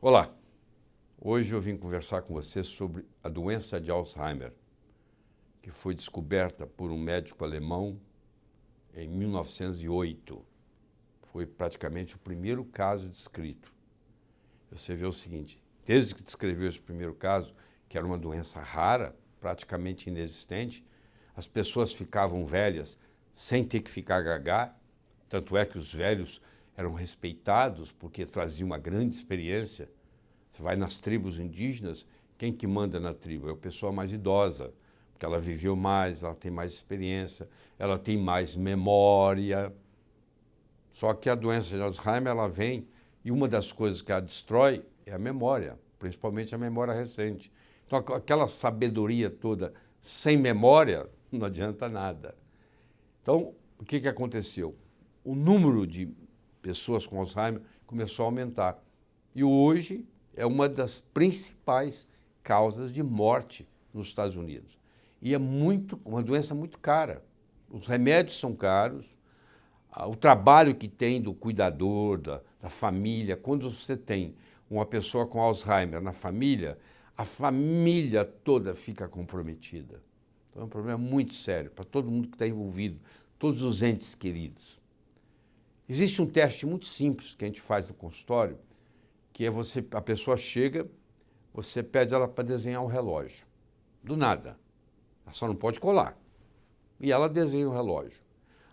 Olá, hoje eu vim conversar com você sobre a doença de Alzheimer, que foi descoberta por um médico alemão em 1908. Foi praticamente o primeiro caso descrito. Você vê o seguinte, desde que descreveu esse primeiro caso, que era uma doença rara, praticamente inexistente, as pessoas ficavam velhas sem ter que ficar gaga, tanto é que os velhos eram respeitados porque traziam uma grande experiência. Você vai nas tribos indígenas, quem que manda na tribo? É a pessoa mais idosa, porque ela viveu mais, ela tem mais experiência, ela tem mais memória. Só que a doença de Alzheimer, ela vem e uma das coisas que a destrói é a memória, principalmente a memória recente. Então, aquela sabedoria toda sem memória não adianta nada. Então, o que aconteceu? O número de pessoas com Alzheimer começou a aumentar. E hoje é uma das principais causas de morte nos Estados Unidos. E é uma doença muito cara. Os remédios são caros, o trabalho que tem do cuidador, da família. Quando você tem uma pessoa com Alzheimer na família, a família toda fica comprometida. Então é um problema muito sério para todo mundo que está envolvido, todos os entes queridos. Existe um teste muito simples que a gente faz no consultório, que é a pessoa chega, você pede ela para desenhar um relógio. Do nada. Ela só não pode colar. E ela desenha o relógio.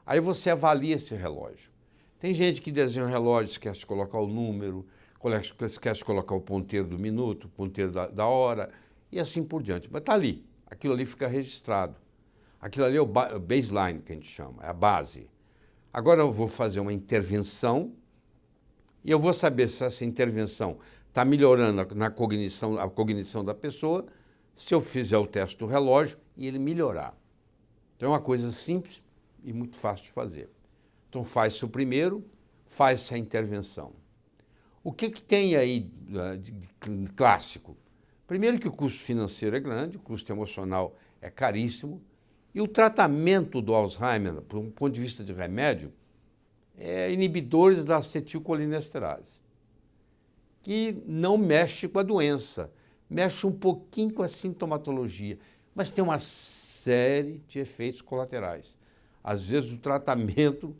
Aí você avalia esse relógio. Tem gente que desenha um relógio, esquece de colocar o número, esquece de colocar o ponteiro do minuto, o ponteiro da hora, e assim por diante. Mas está ali. Aquilo ali fica registrado. Aquilo ali é o baseline, que a gente chama, é a base. Agora eu vou fazer uma intervenção e eu vou saber se essa intervenção está melhorando a cognição da pessoa se eu fizer o teste do relógio e ele melhorar. Então é uma coisa simples e muito fácil de fazer. Então faz-se o primeiro, faz-se a intervenção. O que tem aí de clássico? Primeiro que o custo financeiro é grande, o custo emocional é caríssimo, e o tratamento do Alzheimer, por um ponto de vista de remédio, é inibidores da acetilcolinesterase, que não mexe com a doença, mexe um pouquinho com a sintomatologia, mas tem uma série de efeitos colaterais. Às vezes o tratamento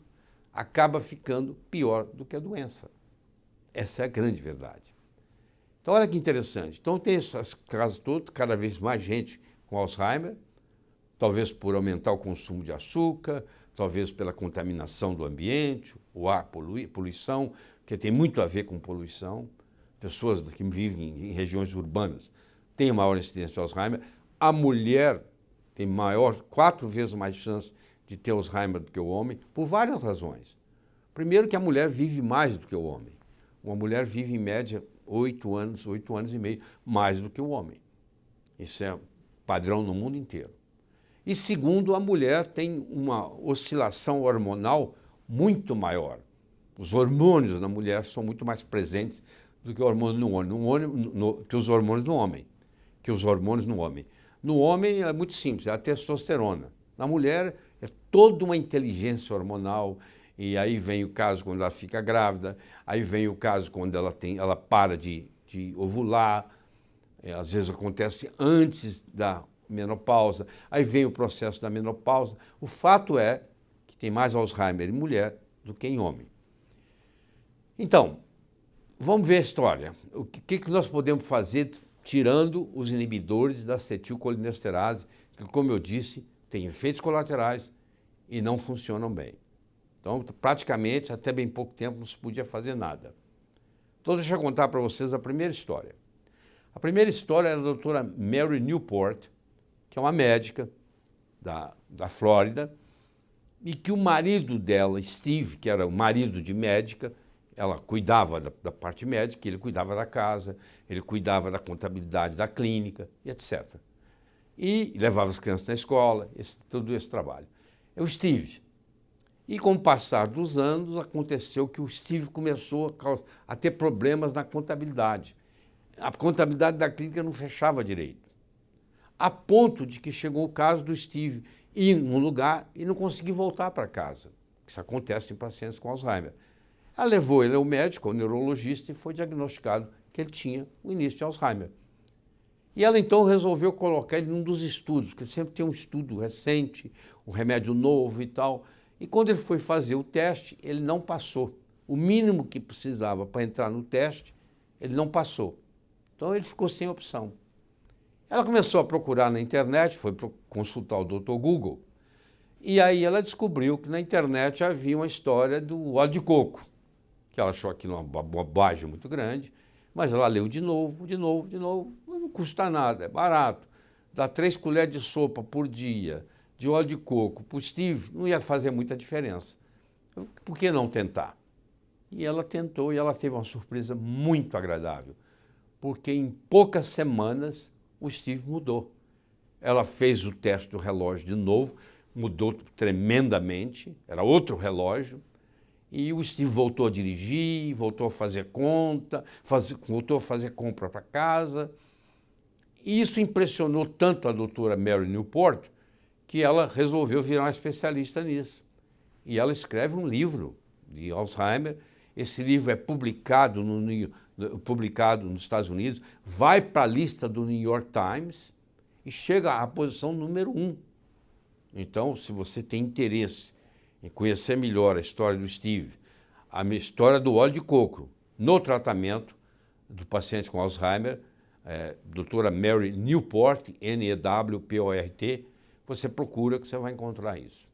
acaba ficando pior do que a doença. Essa é a grande verdade. Então olha que interessante. Então tem esses casos todos, cada vez mais gente com Alzheimer, talvez por aumentar o consumo de açúcar, talvez pela contaminação do ambiente, o ar, poluição, que tem muito a ver com poluição. Pessoas que vivem em regiões urbanas têm maior incidência de Alzheimer. A mulher tem 4 vezes mais chance de ter Alzheimer do que o homem, por várias razões. Primeiro que a mulher vive mais do que o homem. Uma mulher vive em média 8 anos e meio, mais do que o homem. Isso é padrão no mundo inteiro. E segundo, a mulher tem uma oscilação hormonal muito maior. Os hormônios na mulher são muito mais presentes do que o hormônio no homem, que os hormônios no homem. No homem é muito simples, é a testosterona. Na mulher é toda uma inteligência hormonal, e aí vem o caso quando ela fica grávida, aí vem o caso quando ela para de ovular, às vezes acontece antes da menopausa, aí vem o processo da menopausa. O fato é que tem mais Alzheimer em mulher do que em homem. Então, vamos ver a história. O que nós podemos fazer tirando os inibidores da acetilcolinesterase, que, como eu disse, têm efeitos colaterais e não funcionam bem. Então, praticamente, até bem pouco tempo, não se podia fazer nada. Então, deixa eu contar para vocês a primeira história. A primeira história é da doutora Mary Newport, que é uma médica da Flórida, e que o marido dela, Steve, que era o marido de médica, ela cuidava da parte médica, ele cuidava da casa, ele cuidava da contabilidade da clínica, e etc. E levava as crianças na escola, todo esse trabalho. É o Steve. E com o passar dos anos, aconteceu que o Steve começou a ter problemas na contabilidade. A contabilidade da clínica não fechava direito. A ponto de que chegou o caso do Steve ir num lugar e não conseguir voltar para casa. Isso acontece em pacientes com Alzheimer. Ela levou ele ao médico, ao neurologista, e foi diagnosticado que ele tinha o início de Alzheimer. E ela então resolveu colocar ele num dos estudos, porque sempre tem um estudo recente, um remédio novo e tal. E quando ele foi fazer o teste, ele não passou. O mínimo que precisava para entrar no teste, ele não passou. Então ele ficou sem opção. Ela começou a procurar na internet, foi consultar o Dr. Google, e aí ela descobriu que na internet havia uma história do óleo de coco, que ela achou aquilo uma bobagem muito grande, mas ela leu de novo, não custa nada, é barato. Dá 3 colheres de sopa por dia de óleo de coco para o Steve, não ia fazer muita diferença. Por que não tentar? E ela tentou e ela teve uma surpresa muito agradável, porque em poucas semanas o Steve mudou. Ela fez o teste do relógio de novo, mudou tremendamente, era outro relógio, e o Steve voltou a dirigir, voltou a fazer conta, voltou a fazer compra para casa. E isso impressionou tanto a doutora Mary Newport que ela resolveu virar uma especialista nisso. E ela escreve um livro de Alzheimer. Esse livro é publicado nos Estados Unidos, vai para a lista do New York Times e chega à posição número 1. Então, se você tem interesse em conhecer melhor a história do Steve, a história do óleo de coco no tratamento do paciente com Alzheimer, doutora Mary Newport, Newport, você procura que você vai encontrar isso.